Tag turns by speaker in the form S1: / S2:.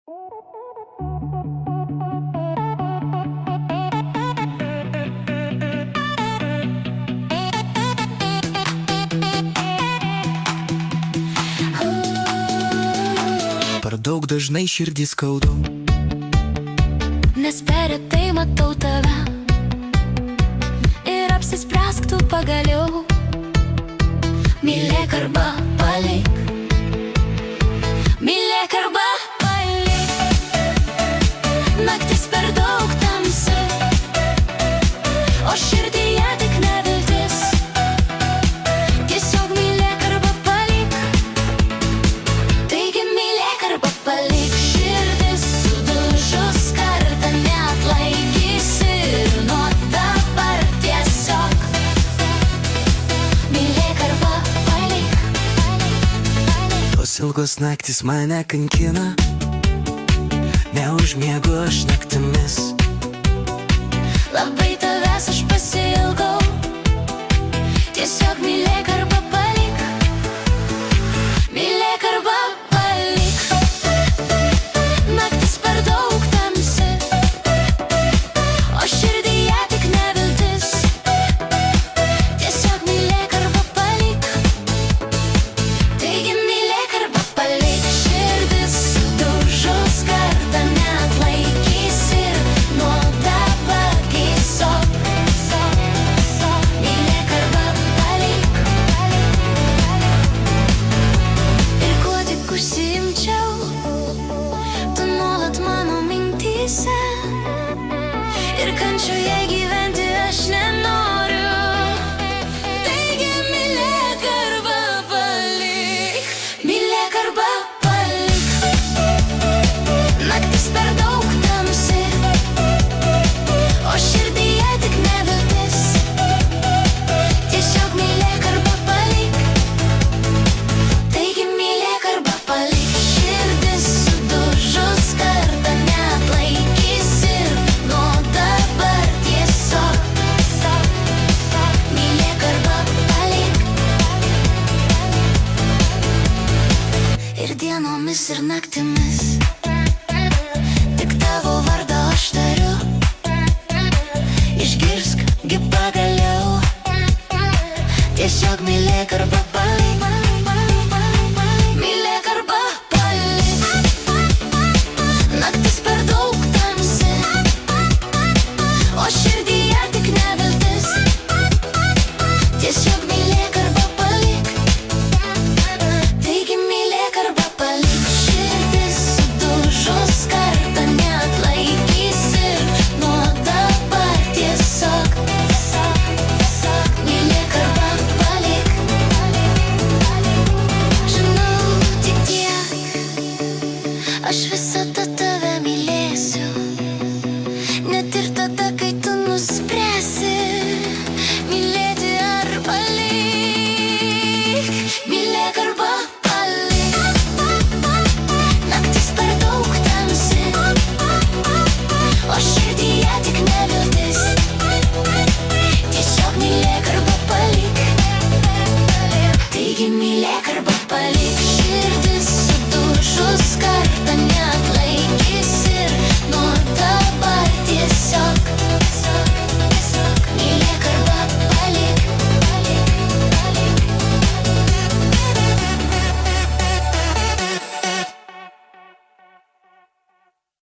S1: Per daug dažnai širdį skaudu,
S2: nes per retai matau tave. Ir apsispręsk tu pagaliau, mylėk arba palik. Mylėk arba palik. Naktis per daug tamsi, o širdyje tik neviltis. Tiesiog mylėk arba palik. Taigi mylėk arba palik. Širdis sudužus kartą neatlaikys ir nuo dabar tiesiog mylėk arba palik.
S1: tos ilgos naktis mane kankina, neužmiegu aš naktimis.
S2: Labai tavęs aš pasiilgau, tiesiog mylėk arba palik. Mylėk arba palik. Naktis per daug tamsi, o širdyje tik neviltis. Tiesiog mylėk arba palik. Taigi mylėk arba palik. Širdis sudužus kartą neatlaikys ir nuo dabar tiesiog mylėk arba palik. Ir kuo tik užsiimčiau, tu nuolat mano mintyse. Ir kančioje gyventi aš nenoriu. Taigi mylėk arba palik. Mylėk arba palik. Naktis per daug tamsi, o širdyje tik neviltis. Tiesiog mylėk arba palik. Taigi mylėk arba palik. Širdis sudužus kartą neatlaikys ir nuo dabar tiesiog mylėk arba palik. Ir dienomis ir naktimis tik tavo vardą aš tariu. Išgirsk gi pagaliau, tiesiog mylėk arba palik. Mylėk arba palik. Naktis per daug tamsi, o širdyje tik neviltis. Tiesiog mylėk arba palik. Taigi mylėk arba palik. Širdis sudužus kartą neatlaikys ir nuo dabar tiesiog mylėk arba palik. Žinau tik tiek, aš visada